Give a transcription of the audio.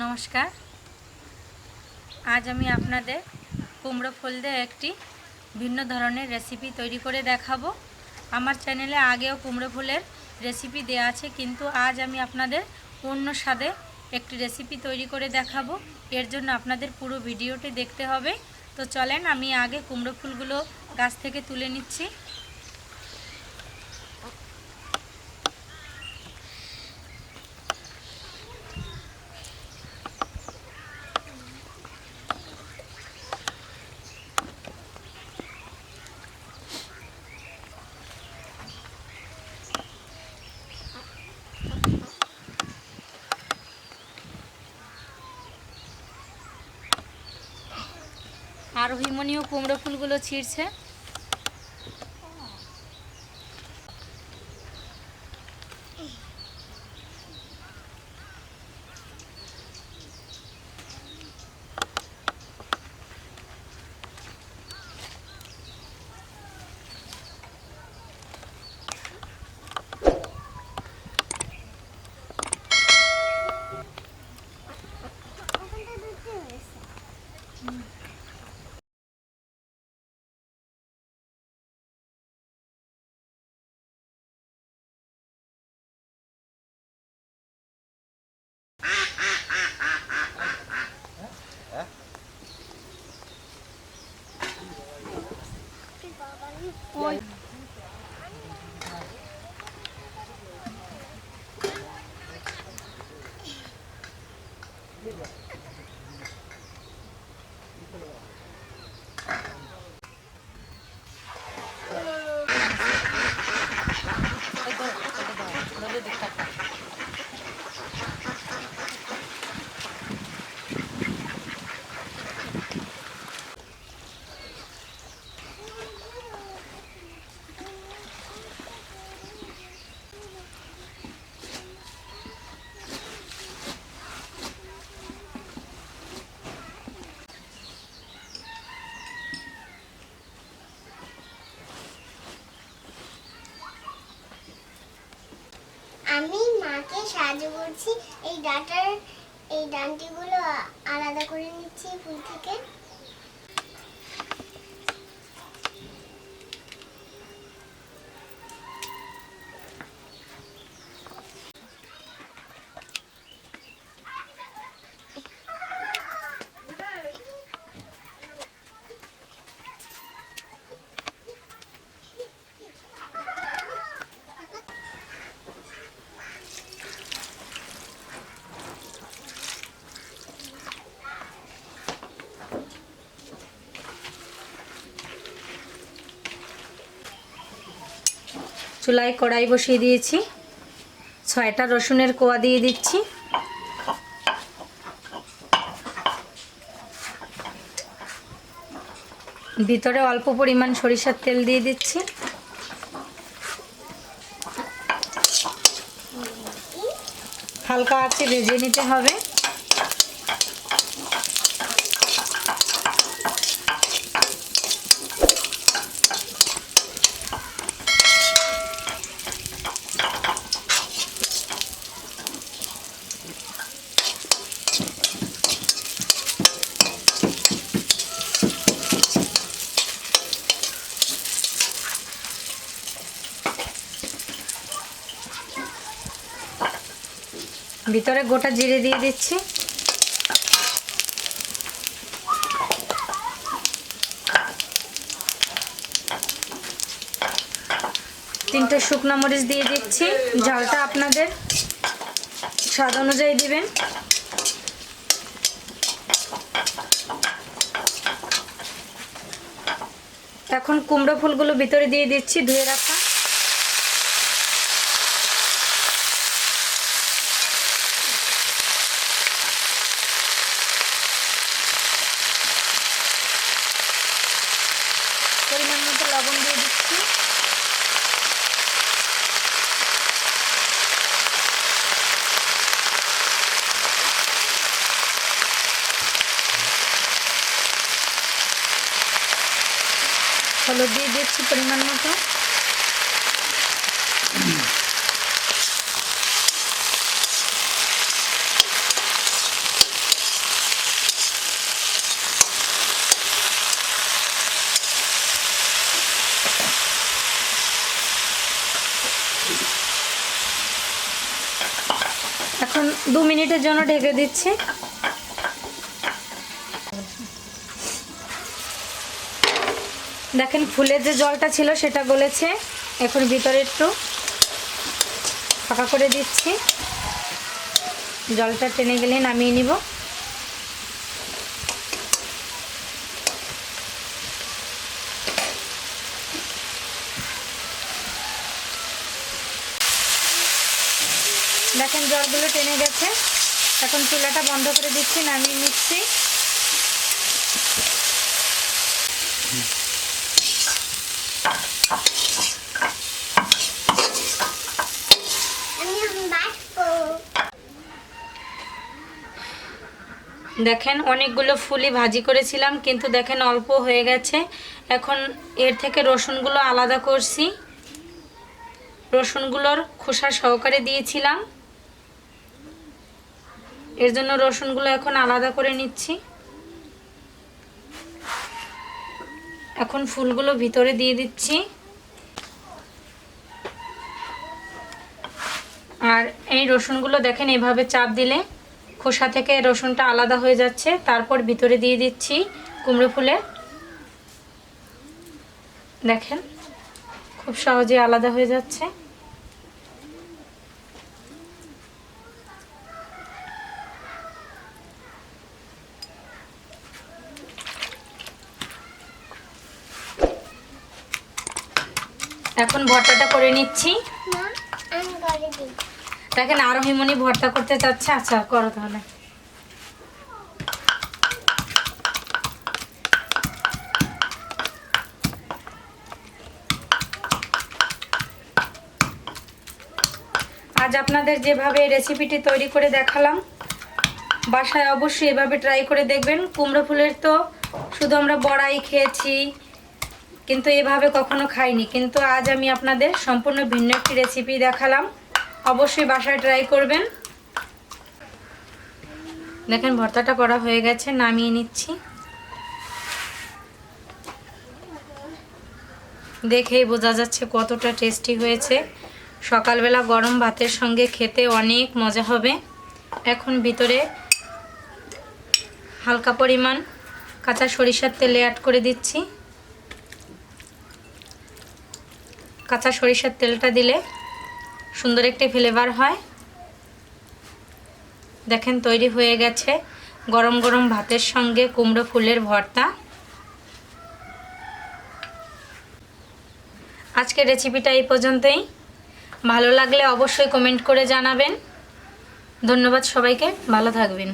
নমস্কার। আজ আমি আপনাদের কুমড়ো ফুল দিয়ে একটি ভিন্ন ধরনের রেসিপি তৈরি করে দেখাবো। আমার চ্যানেলে আগেও কুমড়ো ফুলের রেসিপি দেওয়া আছে, কিন্তু আজ আমি আপনাদের অন্য স্বাদে একটি রেসিপি তৈরি করে দেখাবো। এর জন্য আপনাদের পুরো ভিডিওটি দেখতে হবে। তো চলেন, আমি আগে কুমড়ো ফুলগুলো গাছ থেকে তুলে নিচ্ছি। আর হিমনীয় কুমড়ো ফুলগুলো ছিঁড়ছে। আমি মাকে সাহায্য করছি। এই ডান্টিগুলো আলাদা করে নিচ্ছি ফুল থেকে। চুলায় কড়াই বসিয়ে দিয়েছি। 6টা রসুনের কোয়া দিয়ে দিচ্ছি। ভিতরে অল্প পরিমাণ সরিষার তেল দিয়ে দিচ্ছি। হালকা আঁচে ভেজে নিতে হবে। ভিতরে গোটা জিরে দিয়ে দিচ্ছি। তিনটে শুকনো মরিচ দিয়ে দিচ্ছি। ঝালটা আপনাদের স্বাদ অনুযায়ী দিবেন। এখন কুমড়ো ফুলগুলো ভিতরে দিয়ে দিচ্ছি, ধুয়ে রাখা। পরিমাণ মতো লবণ দিয়ে দিচ্ছি। হলুদ দিয়ে দিচ্ছি পরিমাণ মতো। 2 মিনিটের জন্য ঢেকে দিচ্ছি। দেখেন ফুলের যে জলটা ছিল সেটা গলেছে। এখন ভিতরে একটু ফাঁকা করে দিচ্ছি, জলটা টেনে গেলে নামিয়ে নিব। দেখেন জলগুলো টেনে গেছে। এখন চুলাটা বন্ধ করে দিচ্ছি, নামিয়ে নিচ্ছি। দেখেন অনেকগুলো ফুলই ভাজি করেছিলাম, কিন্তু দেখেন অল্প হয়ে গেছে। এখন এর থেকে রসুনগুলো আলাদা করছি। রসুনগুলোর খোসা সহকারে দিয়েছিলাম, এর জন্য রসুনগুলো এখন আলাদা করে নিচ্ছি। এখন ফুলগুলো ভিতরে দিয়ে দিচ্ছি। আর এই রসুনগুলো দেখেন এভাবে চাপ দিলে খোসা থেকে রসুনটা আলাদা হয়ে যাচ্ছে। তারপর ভিতরে দিয়ে দিচ্ছি কুমড়ো ফুলের। দেখেন খুব সহজে আলাদা হয়ে যাচ্ছে। এখন ভর্তাটা করে নিচ্ছি। দেখেন আরো হিমনি ভর্তা করতে চাচ্ছে। আচ্ছা করো তাহলে। আজ আপনাদের যেভাবে রেসিপিটি তৈরি করে দেখালাম, বাসায় অবশ্যই এভাবে ট্রাই করে দেখবেন। কুমড়ো ফুলের তো শুধু আমরা বড়াই খেয়েছি, কিন্তু এভাবে কখনো খাইনি। কিন্তু আজ আমি আপনাদের সম্পূর্ণ ভিন্ন একটি রেসিপি দেখালাম, অবশ্যই বাসায় ট্রাই করবেন। দেখেন ভর্তাটা করা হয়ে গেছে, নামিয়ে নিচ্ছি। দেখেই বোঝা যাচ্ছে কতটা টেস্টি হয়েছে। সকালবেলা গরম ভাতের সঙ্গে খেতে অনেক মজা হবে। এখন ভিতরে হালকা পরিমাণ কাঁচা সরিষার তেল অ্যাড করে দিচ্ছি। কাঁচা সরিষার তেলটা দিলে সুন্দর একটি ফ্লেভার হয়। দেখেন তৈরি হয়ে গেছে গরম গরম ভাতের সঙ্গে কুমড়ো ফুলের ভর্তা। আজকের রেসিপিটা এই পর্যন্তই। ভালো লাগলে অবশ্যই কমেন্ট করে জানাবেন। ধন্যবাদ সবাইকে, ভালো থাকবেন।